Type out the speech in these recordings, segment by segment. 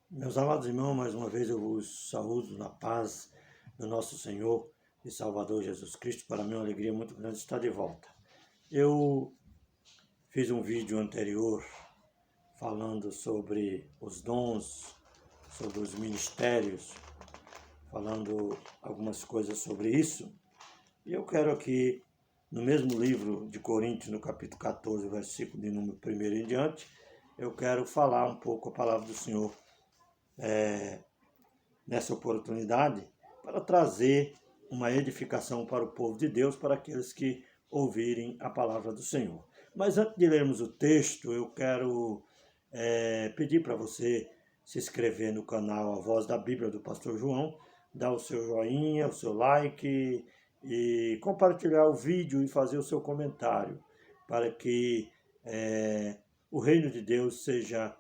Meus amados irmãos, mais uma vez eu vos saúdo na paz do nosso Senhor e Salvador Jesus Cristo. Para mim é uma alegria muito grande estar de volta. Eu fiz um vídeo anterior falando sobre os dons, sobre os ministérios, falando algumas coisas sobre isso. E eu quero aqui, no mesmo livro de Coríntios, no capítulo 14, versículo de número 1 em diante, eu quero falar um pouco a palavra do Senhor nessa oportunidade para trazer uma edificação para o povo de Deus, para aqueles que ouvirem a palavra do Senhor. Mas antes de lermos o texto, eu quero pedir para você se inscrever no canal A Voz da Bíblia do Pastor João, dar o seu joinha, o seu like e compartilhar o vídeo e fazer o seu comentário, para que o reino de Deus seja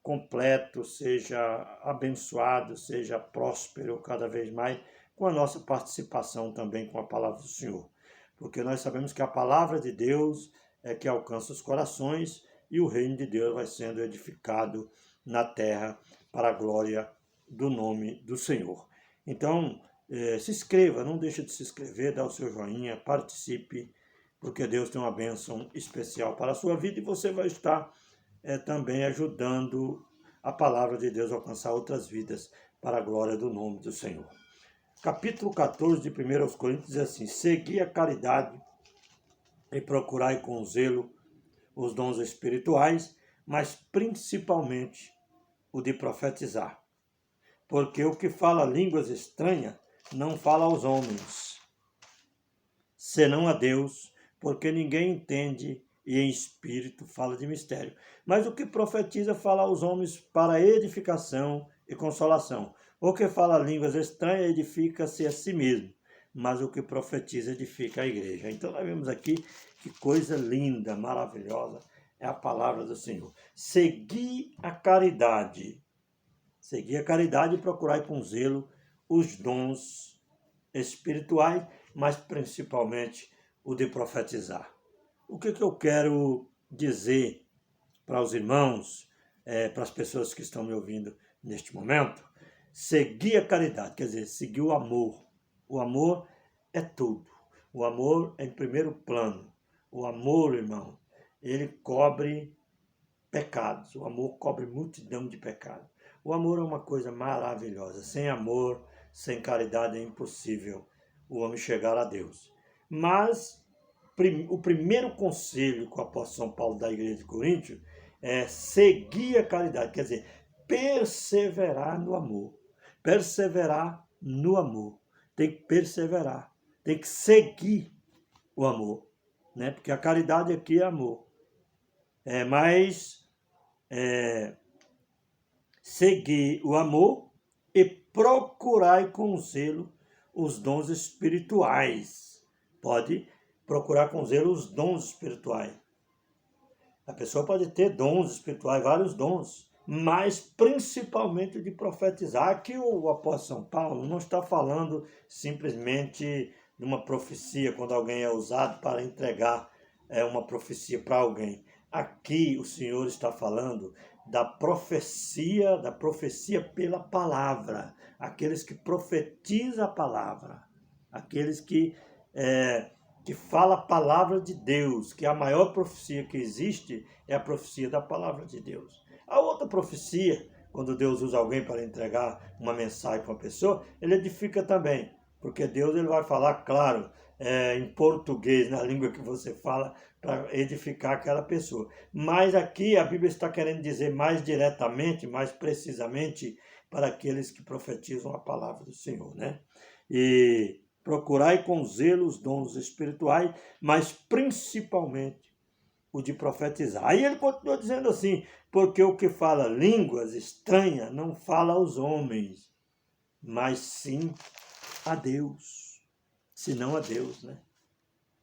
completo, seja abençoado, seja próspero cada vez mais, com a nossa participação também com a palavra do Senhor. Porque nós sabemos que a palavra de Deus é que alcança os corações e o reino de Deus vai sendo edificado na terra para a glória do nome do Senhor. Então, se inscreva, não deixe de se inscrever, dá o seu joinha, participe, porque Deus tem uma bênção especial para a sua vida e você vai estar também ajudando a palavra de Deus a alcançar outras vidas para a glória do nome do Senhor. Capítulo 14 de 1 Coríntios diz assim: segui a caridade e procurai com zelo os dons espirituais, mas principalmente o de profetizar. Porque o que fala línguas estranhas não fala aos homens, senão a Deus, porque ninguém entende e em espírito fala de mistério. Mas o que profetiza fala aos homens para edificação e consolação. O que fala línguas estranhas edifica-se a si mesmo, mas o que profetiza edifica a igreja. Então nós vemos aqui que coisa linda, maravilhosa é a palavra do Senhor. Segui a caridade. Segui a caridade e procurai com zelo os dons espirituais, mas principalmente o de profetizar. O que eu quero dizer para os irmãos, para as pessoas que estão me ouvindo neste momento? Seguir a caridade, quer dizer, seguir o amor. O amor é tudo. O amor é em primeiro plano. O amor, irmão, ele cobre pecados. O amor cobre multidão de pecados. O amor é uma coisa maravilhosa. Sem amor, sem caridade é impossível o homem chegar a Deus. Mas o primeiro conselho que o apóstolo São Paulo dá à igreja de Coríntios é seguir a caridade, quer dizer, perseverar no amor. Perseverar no amor. Tem que perseverar, tem que seguir o amor, né? Porque a caridade aqui é amor. Mas seguir o amor e procurar com zelo os dons espirituais. Pode procurar com zelo os dons espirituais. A pessoa pode ter dons espirituais, vários dons, mas principalmente de profetizar. Aqui o apóstolo São Paulo não está falando simplesmente de uma profecia, quando alguém é usado para entregar uma profecia para alguém. Aqui o Senhor está falando da profecia pela palavra. Aqueles que profetizam a palavra, aqueles que fala a palavra de Deus, que a maior profecia que existe é a profecia da palavra de Deus. A outra profecia, quando Deus usa alguém para entregar uma mensagem para uma pessoa, ele edifica também, porque Deus ele vai falar, claro, em português, na língua que você fala, para edificar aquela pessoa. Mas aqui a Bíblia está querendo dizer mais diretamente, mais precisamente, para aqueles que profetizam a palavra do Senhor, né? E procurai com zelo os dons espirituais, mas principalmente o de profetizar. Aí ele continua dizendo assim, porque o que fala línguas estranhas não fala aos homens, mas sim a Deus. Senão a Deus, né?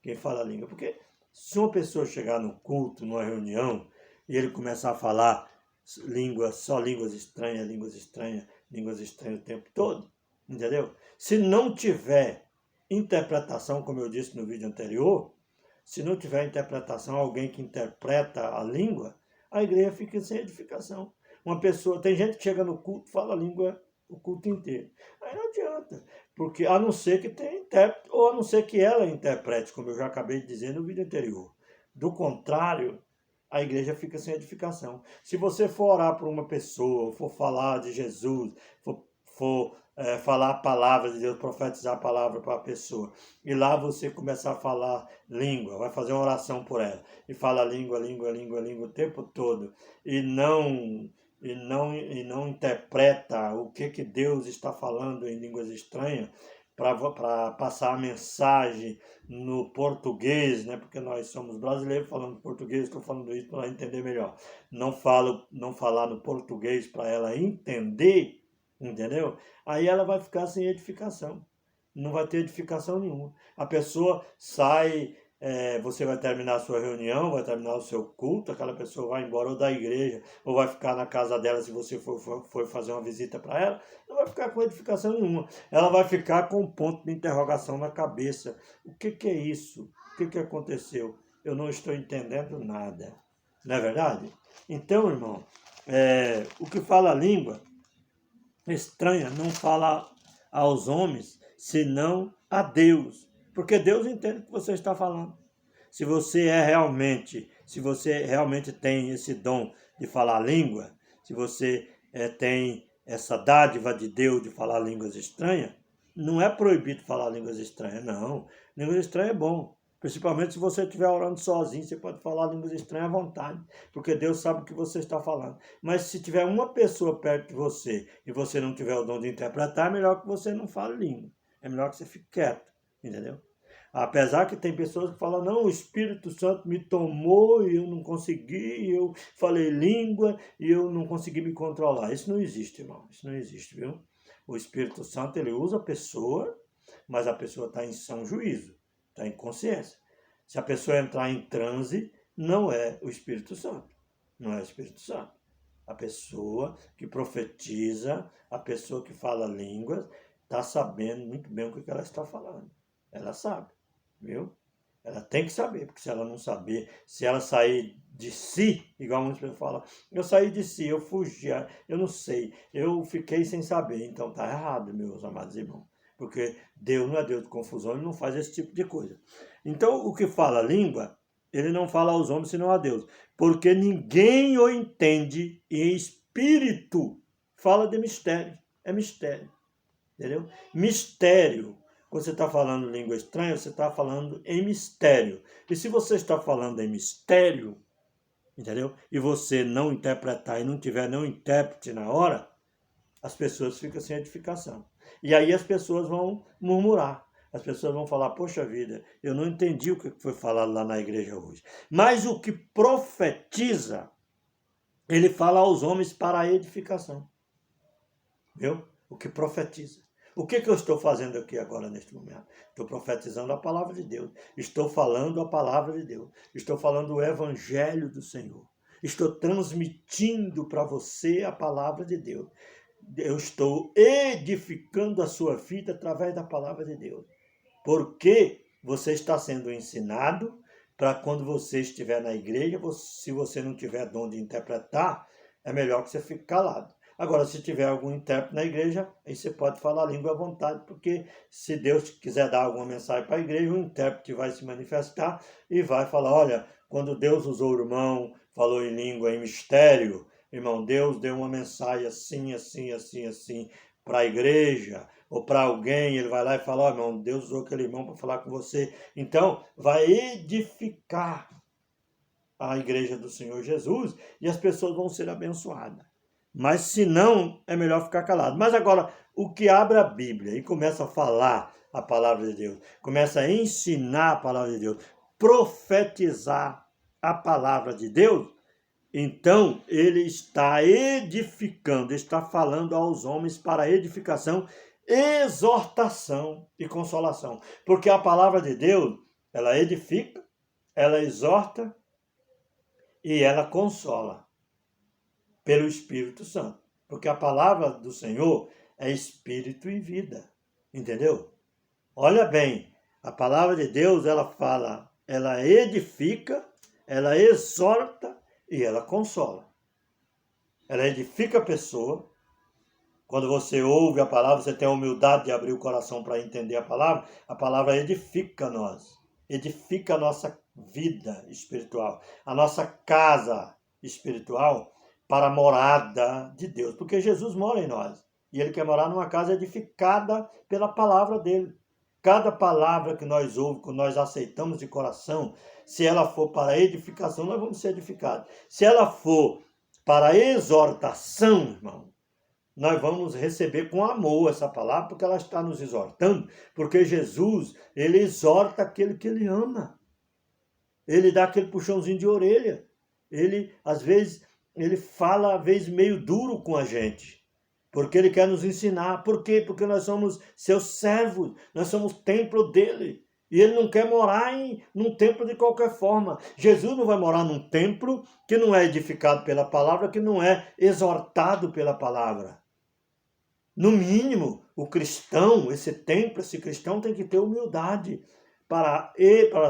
Quem fala língua. Porque se uma pessoa chegar no culto, numa reunião, e ele começar a falar só línguas estranhas, o tempo todo, entendeu? Se não tiver interpretação, como eu disse no vídeo anterior, se não tiver interpretação, alguém que interpreta a língua, a igreja fica sem edificação. Uma pessoa, tem gente que chega no culto, fala a língua o culto inteiro. Aí não adianta, porque a não ser que tenha intérprete, ou a não ser que ela interprete, como eu já acabei de dizer no vídeo anterior. Do contrário, a igreja fica sem edificação. Se você for orar por uma pessoa, for falar de Jesus, for falar a palavra de Deus, profetizar a palavra para a pessoa, e lá você começar a falar língua, vai fazer uma oração por ela, e fala língua o tempo todo, e não interpreta o que Deus está falando em línguas estranhas, para passar a mensagem no português, né? Porque nós somos brasileiros falando português, estou falando isso para ela entender melhor. Não falar no português para ela entender, entendeu? Aí ela vai ficar sem edificação. Não vai ter edificação nenhuma. A pessoa sai, você vai terminar a sua reunião, vai terminar o seu culto, aquela pessoa vai embora ou da igreja, ou vai ficar na casa dela se você for fazer uma visita para ela, não vai ficar com edificação nenhuma. Ela vai ficar com um ponto de interrogação na cabeça. O que é isso? O que aconteceu? Eu não estou entendendo nada. Não é verdade? Então, irmão, o que fala a língua estranha não fala aos homens, senão a Deus. Porque Deus entende o que você está falando. Se você realmente tem esse dom de falar língua, se você tem essa dádiva de Deus de falar línguas estranhas, não é proibido falar línguas estranhas, não. Línguas estranhas é bom. Principalmente se você estiver orando sozinho, você pode falar línguas estranhas à vontade, porque Deus sabe o que você está falando. Mas se tiver uma pessoa perto de você e você não tiver o dom de interpretar, é melhor que você não fale língua. É melhor que você fique quieto, entendeu? Apesar que tem pessoas que falam, não, o Espírito Santo me tomou e eu não consegui, eu falei língua e eu não consegui me controlar. Isso não existe, irmão. Isso não existe, viu? O Espírito Santo, ele usa a pessoa, mas a pessoa está em são juízo. Está em consciência. Se a pessoa entrar em transe, não é o Espírito Santo. Não é o Espírito Santo. A pessoa que profetiza, a pessoa que fala línguas, está sabendo muito bem o que ela está falando. Ela sabe, viu? Ela tem que saber, porque se ela não saber, se ela sair de si, igual muitas pessoas falam, eu saí de si, eu fugi, eu não sei, eu fiquei sem saber. Então está errado, meus amados irmãos. Porque Deus não é Deus de confusão, ele não faz esse tipo de coisa. Então, o que fala a língua, ele não fala aos homens, senão a Deus. Porque ninguém o entende e em espírito fala de mistério. É mistério. Entendeu? Mistério. Quando você está falando língua estranha, você está falando em mistério. E se você está falando em mistério, entendeu? E você não interpretar e não tiver nenhum intérprete na hora, as pessoas ficam sem edificação. E aí as pessoas vão murmurar. As pessoas vão falar, poxa vida, eu não entendi o que foi falado lá na igreja hoje. Mas o que profetiza, ele fala aos homens para a edificação. Viu? O que profetiza. O que eu estou fazendo aqui agora neste momento? Estou profetizando a palavra de Deus. Estou falando a palavra de Deus. Estou falando o evangelho do Senhor. Estou transmitindo para você a palavra de Deus. Eu estou edificando a sua vida através da palavra de Deus. Porque você está sendo ensinado para quando você estiver na igreja, se você não tiver dom de interpretar, é melhor que você fique calado. Agora, se tiver algum intérprete na igreja, aí você pode falar a língua à vontade, porque se Deus quiser dar alguma mensagem para a igreja, o intérprete vai se manifestar e vai falar, olha, quando Deus usou o irmão, falou em língua, em mistério, irmão, Deus deu uma mensagem assim, assim, assim, assim, para a igreja, ou para alguém, ele vai lá e fala, irmão, Deus usou aquele irmão para falar com você. Então, vai edificar a igreja do Senhor Jesus e as pessoas vão ser abençoadas. Mas se não, é melhor ficar calado. Mas agora, o que abre a Bíblia e começa a falar a palavra de Deus, começa a ensinar a palavra de Deus, profetizar a palavra de Deus, então ele está edificando, está falando aos homens para edificação, exortação e consolação. Porque a palavra de Deus, ela edifica, ela exorta e ela consola pelo Espírito Santo. Porque a palavra do Senhor é espírito e vida. Entendeu? Olha bem, a palavra de Deus, ela fala, ela edifica, ela exorta e ela consola. ela edifica a pessoa. Quando você ouve a palavra, você tem a humildade de abrir o coração para entender a palavra edifica nós, edifica a nossa vida espiritual, a nossa casa espiritual para a morada de Deus, porque Jesus mora em nós e Ele quer morar numa casa edificada pela palavra dEle. Cada palavra que nós ouvimos, que nós aceitamos de coração, se ela for para edificação, nós vamos ser edificados. Se ela for para exortação, irmão, nós vamos receber com amor essa palavra, porque ela está nos exortando, porque Jesus, ele exorta aquele que ele ama. Ele dá aquele puxãozinho de orelha. Ele, às vezes, ele fala, às vezes, meio duro com a gente, porque ele quer nos ensinar. Por quê? Porque nós somos seus servos, nós somos templo dele. E ele não quer morar num templo de qualquer forma. Jesus não vai morar num templo que não é edificado pela palavra, que não é exortado pela palavra. No mínimo, o cristão, esse templo, esse cristão tem que ter humildade para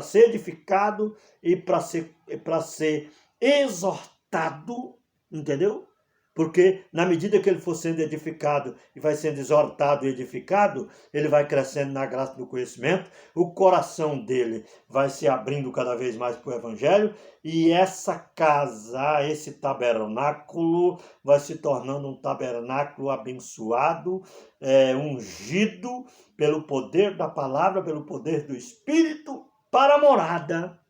ser edificado e para ser exortado, entendeu? Porque na medida que ele for sendo edificado e vai sendo exortado e edificado, ele vai crescendo na graça do conhecimento, o coração dele vai se abrindo cada vez mais para o Evangelho, e essa casa, esse tabernáculo, vai se tornando um tabernáculo abençoado, ungido pelo poder da palavra, pelo poder do Espírito, para a morada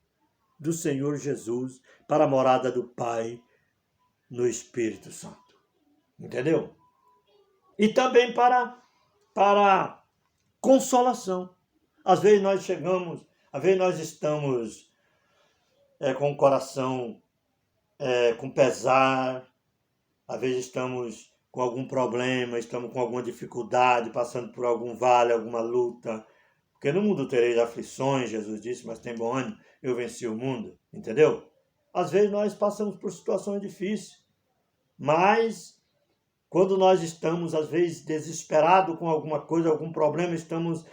do Senhor Jesus, para a morada do Pai, no Espírito Santo. Entendeu? E também para consolação. Às vezes nós estamos com o coração com pesar, às vezes estamos com algum problema, estamos com alguma dificuldade, passando por algum vale, alguma luta. Porque no mundo tereis aflições, Jesus disse, mas tem bom ânimo, eu venci o mundo. Entendeu? Às vezes nós passamos por situações difíceis. Mas, quando nós estamos, às vezes, desesperados com alguma coisa, algum problema, estamos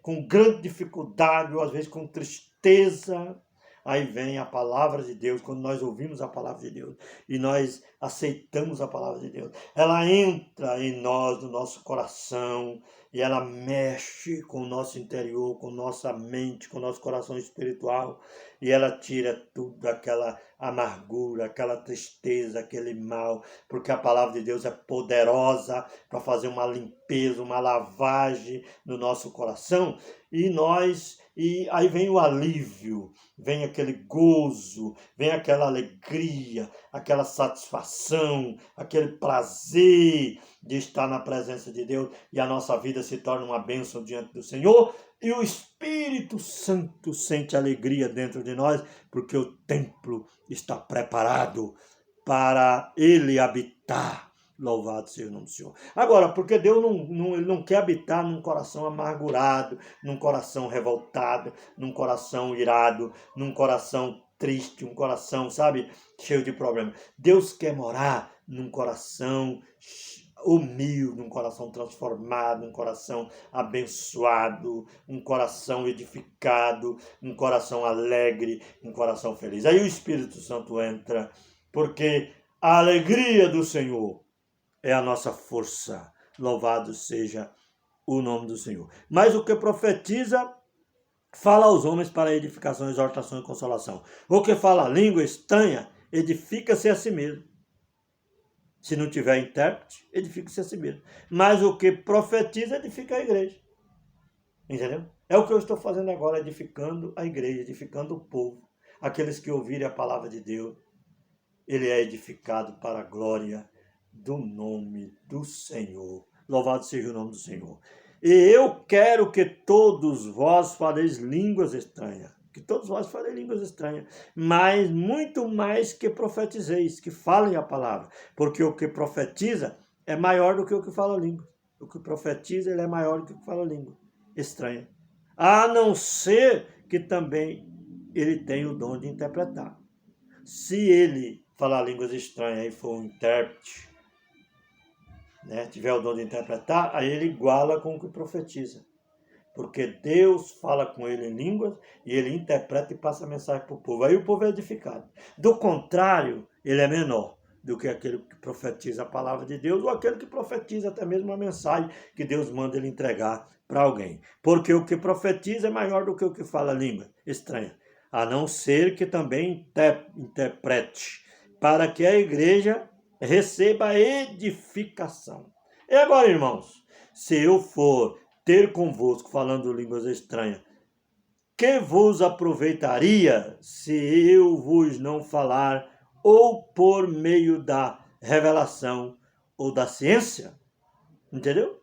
com grande dificuldade, ou às vezes com tristeza, aí vem a palavra de Deus. Quando nós ouvimos a palavra de Deus e nós aceitamos a palavra de Deus, ela entra em nós, no nosso coração, e ela mexe com o nosso interior, com nossa mente, com o nosso coração espiritual, e ela tira tudo, aquela amargura, aquela tristeza, aquele mal, porque a palavra de Deus é poderosa para fazer uma limpeza, uma lavagem no nosso coração, e aí vem o alívio, vem aquele gozo, vem aquela alegria, aquela satisfação, aquele prazer de estar na presença de Deus, e a nossa vida se torna uma bênção diante do Senhor, e o Espírito Santo sente alegria dentro de nós, porque o templo está preparado para ele habitar. Louvado seja o nome do Senhor. Agora, porque Deus ele não quer habitar num coração amargurado, num coração revoltado, num coração irado, num coração triste, um coração, sabe, cheio de problemas. Deus quer morar num coração humilde, um coração transformado, um coração abençoado, um coração edificado, um coração alegre, um coração feliz. Aí o Espírito Santo entra, porque a alegria do Senhor é a nossa força. Louvado seja o nome do Senhor. Mas o que profetiza, fala aos homens para edificação, exortação e consolação. O que fala língua estranha, edifica-se a si mesmo. Se não tiver intérprete, edifica-se a si mesmo. Mas o que profetiza, edifica a igreja. Entendeu? É o que eu estou fazendo agora, edificando a igreja, edificando o povo. Aqueles que ouvirem a palavra de Deus, ele é edificado para a glória do nome do Senhor. Louvado seja o nome do Senhor. E eu quero que todos vós faleis línguas estranhas. Que todos vós falem línguas estranhas, mas muito mais que profetizeis, que falem a palavra, porque o que profetiza é maior do que o que fala língua. O que profetiza, ele é maior do que o que fala língua estranha. A não ser que também ele tenha o dom de interpretar. Se ele falar línguas estranhas e for um intérprete, tiver o dom de interpretar, aí ele iguala com o que profetiza. Porque Deus fala com ele em línguas e ele interpreta e passa a mensagem para o povo. Aí o povo é edificado. Do contrário, ele é menor. do que aquele que profetiza a palavra de Deus, ou aquele que profetiza até mesmo uma mensagem que Deus manda ele entregar para alguém. Porque o que profetiza é maior do que o que fala língua estranha, a não ser que também interprete, para que a igreja receba edificação. E agora, irmãos, se eu for ter convosco falando línguas estranhas, que vos aproveitaria se eu vos não falar ou por meio da revelação ou da ciência? Entendeu?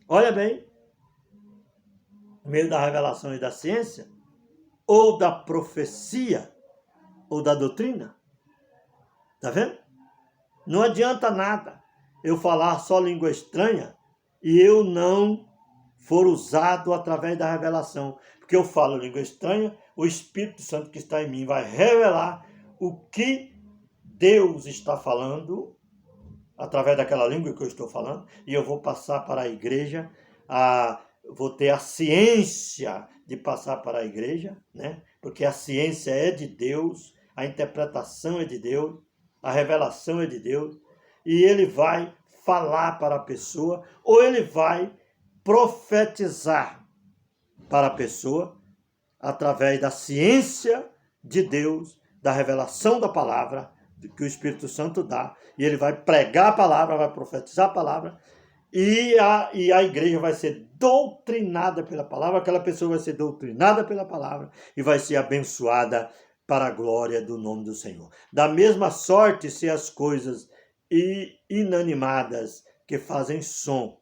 Olha bem, por meio da revelação e da ciência, ou da profecia, ou da doutrina. Tá vendo? Não adianta nada eu falar só língua estranha e eu não for usado através da revelação. Porque eu falo língua estranha, o Espírito Santo que está em mim vai revelar o que Deus está falando através daquela língua que eu estou falando, e eu vou passar para a igreja, vou ter a ciência de passar para a igreja, né? Porque a ciência é de Deus, a interpretação é de Deus, a revelação é de Deus, e ele vai falar para a pessoa, ou ele vai profetizar para a pessoa, através da ciência de Deus, da revelação da palavra, que o Espírito Santo dá, e ele vai pregar a palavra, vai profetizar a palavra, e a igreja vai ser doutrinada pela palavra, aquela pessoa vai ser doutrinada pela palavra, e vai ser abençoada para a glória do nome do Senhor. Da mesma sorte, se as coisas inanimadas que fazem som,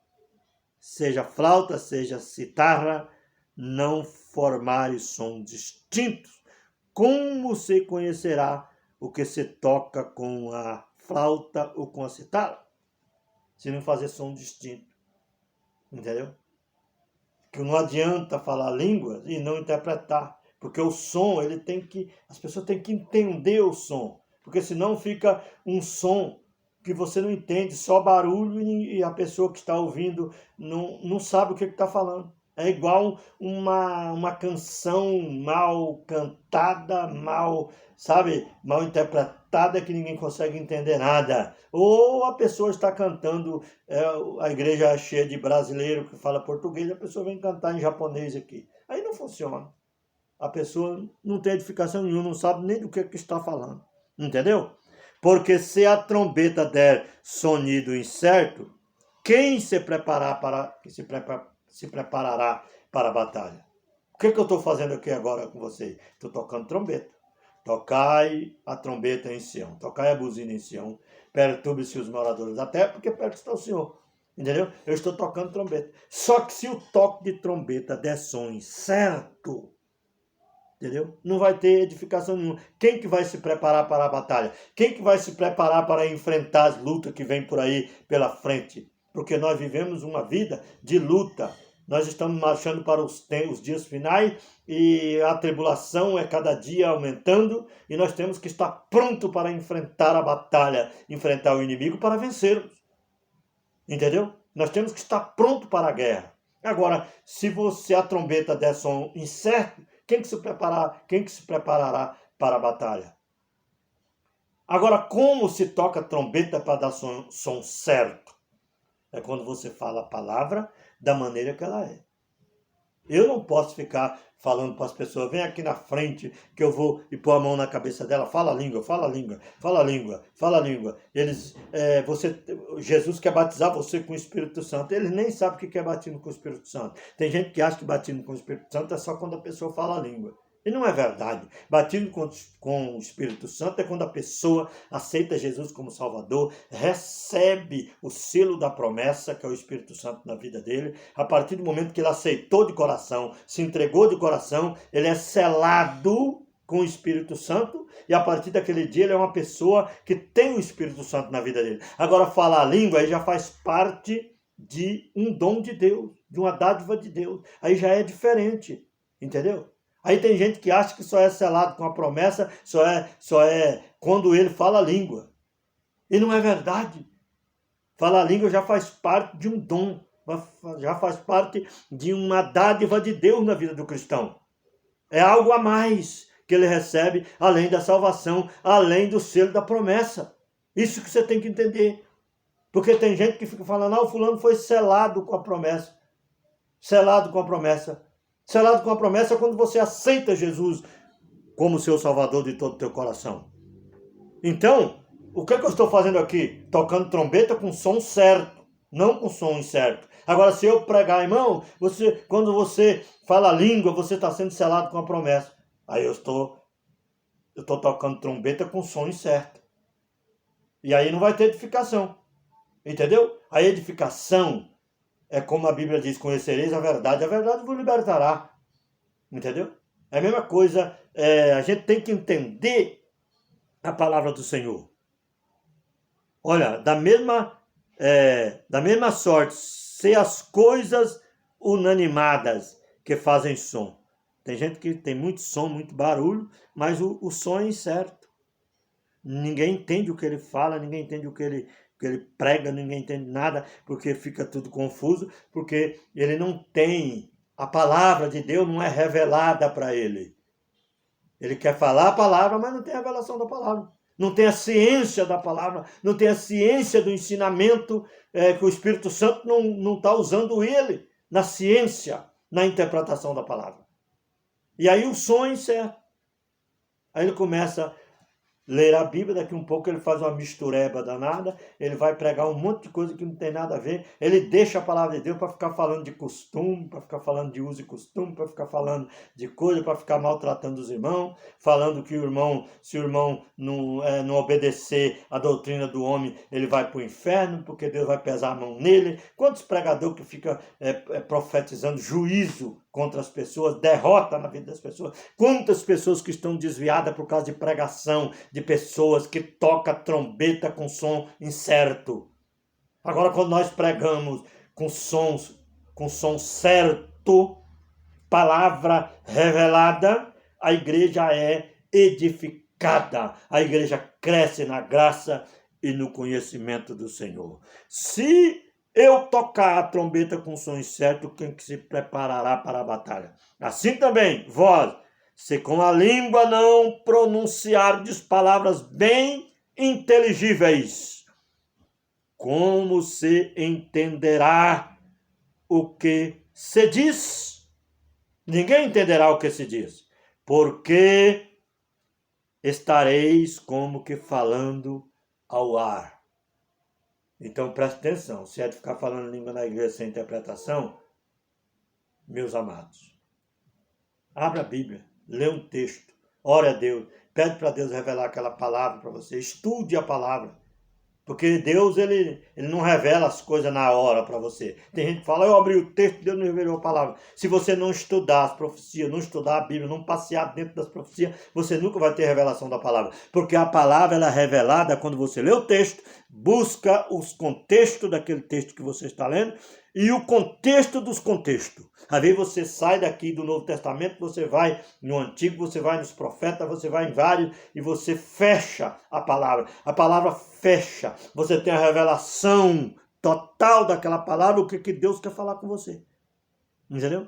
seja flauta, seja citarra, não formarem som distintos, como se conhecerá o que se toca com a flauta ou com a citarra? Se não fazer som distinto. Entendeu? Que não adianta falar línguas e não interpretar. Porque o som, as pessoas têm que entender o som. Porque senão fica um som que você não entende, só barulho, e a pessoa que está ouvindo não sabe o que está falando. É igual uma canção mal cantada, mal interpretada, que ninguém consegue entender nada. Ou a pessoa está cantando, a igreja é cheia de brasileiro que fala português, a pessoa vem cantar em japonês aqui. Aí não funciona. A pessoa não tem edificação nenhuma, não sabe nem do que está falando. Entendeu? Porque se a trombeta der sonido incerto, quem se preparará para a batalha? O que eu estou fazendo aqui agora com vocês? Estou tocando trombeta. Tocai a trombeta em Sião, tocai a buzina em Sião, perturbe-se os moradores da terra, porque perto está o Senhor. Entendeu? Eu estou tocando trombeta. Só que se o toque de trombeta der som incerto, entendeu? Não vai ter edificação nenhuma. Quem que vai se preparar para a batalha? Quem que vai se preparar para enfrentar as lutas que vêm por aí pela frente? Porque nós vivemos uma vida de luta. Nós estamos marchando para os dias finais e a tribulação é cada dia aumentando e nós temos que estar pronto para enfrentar a batalha, enfrentar o inimigo para vencermos. Entendeu? Nós temos que estar pronto para a guerra. Agora, se a trombeta der som incerto, quem que se preparará para a batalha? Agora, como se toca trombeta para dar som certo? É quando você fala a palavra da maneira que ela é. Eu não posso ficar falando para as pessoas, vem aqui na frente que eu vou e pôr a mão na cabeça dela, fala a língua, fala a língua, fala a língua, fala a língua. Jesus quer batizar você com o Espírito Santo, eles nem sabem o que é batismo com o Espírito Santo. Tem gente que acha que batismo com o Espírito Santo é só quando a pessoa fala a língua. E não é verdade. Batismo com o Espírito Santo é quando a pessoa aceita Jesus como Salvador, recebe o selo da promessa, que é o Espírito Santo na vida dele. A partir do momento que ele aceitou de coração, se entregou de coração, ele é selado com o Espírito Santo, e a partir daquele dia ele é uma pessoa que tem o Espírito Santo na vida dele. Agora, falar a língua aí já faz parte de um dom de Deus, de uma dádiva de Deus. Aí já é diferente, entendeu? Aí tem gente que acha que só é selado com a promessa, só é quando ele fala a língua. E não é verdade. Falar a língua já faz parte de um dom, já faz parte de uma dádiva de Deus na vida do cristão. É algo a mais que ele recebe, além da salvação, além do selo da promessa. Isso que você tem que entender. Porque tem gente que fica falando, o fulano foi selado com a promessa. Selado com a promessa. Selado com a promessa é quando você aceita Jesus como seu Salvador de todo o teu coração. Então, o que eu estou fazendo aqui? Tocando trombeta com som certo, não com som incerto. Agora, se eu pregar, irmão, quando você fala a língua, você está sendo selado com a promessa. Aí eu estou tocando trombeta com som incerto. E aí não vai ter edificação. Entendeu? A edificação é como a Bíblia diz, conhecereis a verdade vos libertará. Entendeu? É a mesma coisa, a gente tem que entender a palavra do Senhor. Olha, da mesma sorte, se as coisas unanimadas que fazem som. Tem gente que tem muito som, muito barulho, mas o som é incerto. Ninguém entende o que ele fala, ninguém entende o que ele prega, ninguém entende nada, porque fica tudo confuso, porque ele não tem, a palavra de Deus não é revelada para ele. Ele quer falar a palavra, mas não tem a revelação da palavra. Não tem a ciência da palavra, não tem a ciência do ensinamento, que o Espírito Santo não está usando ele na ciência, na interpretação da palavra. E aí o som é incerto. Aí ele começa ler a Bíblia, daqui um pouco ele faz uma mistureba danada, ele vai pregar um monte de coisa que não tem nada a ver, ele deixa a palavra de Deus para ficar falando de costume, para ficar falando de uso e costume, para ficar falando de coisa, para ficar maltratando os irmãos, falando que se o irmão não obedecer a doutrina do homem, ele vai para o inferno, porque Deus vai pesar a mão nele. Quantos pregadores que ficam profetizando juízo contra as pessoas, derrota na vida das pessoas. Quantas pessoas que estão desviadas por causa de pregação, de pessoas que tocam trombeta com som incerto. Agora, quando nós pregamos com som certo, palavra revelada, a igreja é edificada, a igreja cresce na graça e no conhecimento do Senhor. Se eu tocar a trombeta com som incerto, quem que se preparará para a batalha? Assim também, vós, se com a língua não pronunciardes palavras bem inteligíveis, como se entenderá o que se diz? Ninguém entenderá o que se diz, porque estareis como que falando ao ar. Então preste atenção, se é de ficar falando língua na igreja sem interpretação, meus amados, abra a Bíblia, lê um texto, ore a Deus, pede para Deus revelar aquela palavra para você, estude a palavra, porque Deus ele não revela as coisas na hora para você. Tem gente que fala, eu abri o texto, Deus não revelou a palavra. Se você não estudar as profecias, não estudar a Bíblia, não passear dentro das profecias, você nunca vai ter revelação da palavra. Porque a palavra ela é revelada quando você lê o texto, busca os contextos daquele texto que você está lendo e o contexto dos contextos. Às vezes você sai daqui do Novo Testamento, você vai no Antigo, você vai nos profetas, você vai em vários e você fecha a palavra. A palavra fecha. Você tem a revelação total daquela palavra, o que Deus quer falar com você. Entendeu?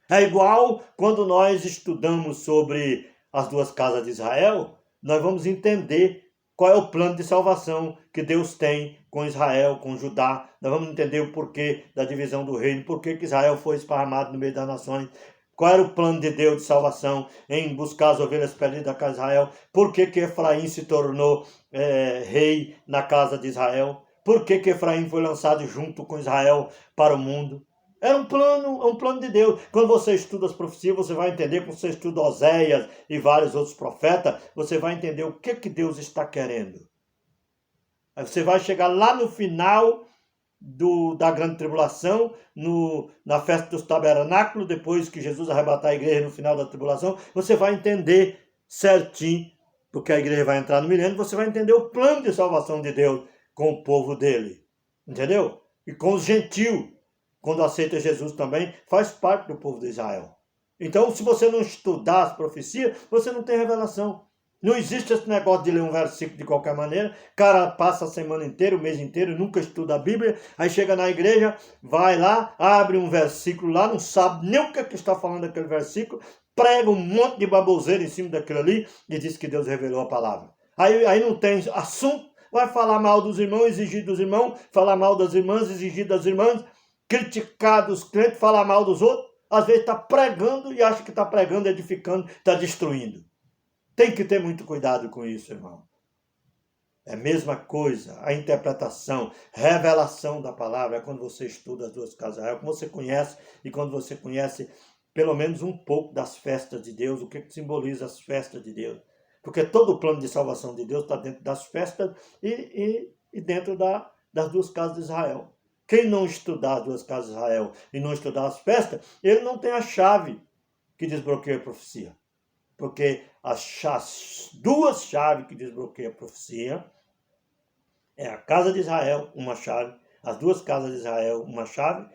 É igual quando nós estudamos sobre as duas casas de Israel, nós vamos entender qual é o plano de salvação que Deus tem com Israel, com Judá. Nós vamos entender o porquê da divisão do reino, por que Israel foi esparramado no meio das nações, qual era o plano de Deus de salvação em buscar as ovelhas perdidas da casa de Israel, por que Efraim se tornou rei na casa de Israel, por que Efraim foi lançado junto com Israel para o mundo. Era um plano de Deus. Quando você estuda as profecias, você vai entender, quando você estuda Oséias e vários outros profetas, você vai entender o que Deus está querendo. Aí você vai chegar lá no final da grande tribulação, na festa dos tabernáculos, depois que Jesus arrebatar a igreja no final da tribulação, você vai entender certinho, porque a igreja vai entrar no milênio, você vai entender o plano de salvação de Deus com o povo dele. Entendeu? E com os gentios. Quando aceita Jesus também, faz parte do povo de Israel. Então, se você não estudar as profecias, você não tem revelação. Não existe esse negócio de ler um versículo de qualquer maneira. O cara passa a semana inteira, o mês inteiro, nunca estuda a Bíblia. Aí chega na igreja, vai lá, abre um versículo lá, não sabe nem o que está falando aquele versículo, prega um monte de baboseira em cima daquilo ali e diz que Deus revelou a palavra. Aí não tem assunto, vai falar mal dos irmãos, exigir dos irmãos, falar mal das irmãs, exigir das irmãs, criticar dos crentes, falar mal dos outros. Às vezes está pregando e acha que está pregando, edificando, está destruindo. Tem que ter muito cuidado com isso, irmão. É a mesma coisa, a interpretação, revelação da palavra é quando você estuda as duas casas de Israel, quando você conhece e quando você conhece pelo menos um pouco das festas de Deus, o que simboliza as festas de Deus. Porque todo o plano de salvação de Deus está dentro das festas e dentro das duas casas de Israel. Quem não estudar as duas casas de Israel e não estudar as festas, ele não tem a chave que desbloqueia a profecia. Porque as duas chaves que desbloqueiam a profecia é a casa de Israel, uma chave, as duas casas de Israel, uma chave,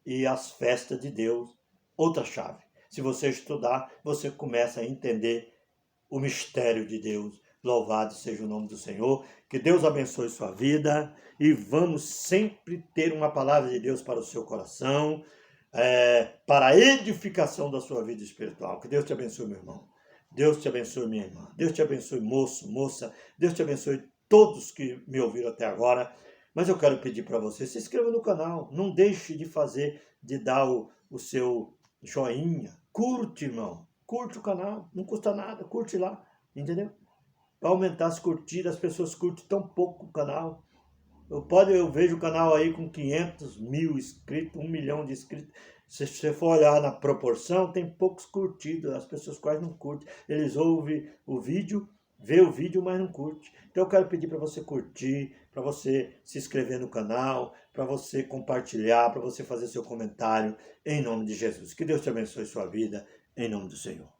e as festas de Deus, outra chave. Se você estudar, você começa a entender o mistério de Deus. Louvado seja o nome do Senhor. Que Deus abençoe sua vida e vamos sempre ter uma palavra de Deus para o seu coração, para a edificação da sua vida espiritual. Que Deus te abençoe, meu irmão. Deus te abençoe, minha irmã. Deus te abençoe, moço, moça. Deus te abençoe todos que me ouviram até agora. Mas eu quero pedir para você, se inscreva no canal. Não deixe de dar o seu joinha. Curte, irmão. Curte o canal. Não custa nada. Curte lá. Entendeu? Para aumentar as curtidas, as pessoas curtem tão pouco o canal. Eu vejo o canal aí com 500 mil inscritos, 1 milhão de inscritos. Se você for olhar na proporção, tem poucos curtidos, as pessoas quase não curtem. Eles ouvem o vídeo, vê o vídeo, mas não curte. Então eu quero pedir para você curtir, para você se inscrever no canal, para você compartilhar, para você fazer seu comentário, em nome de Jesus. Que Deus te abençoe sua vida, em nome do Senhor.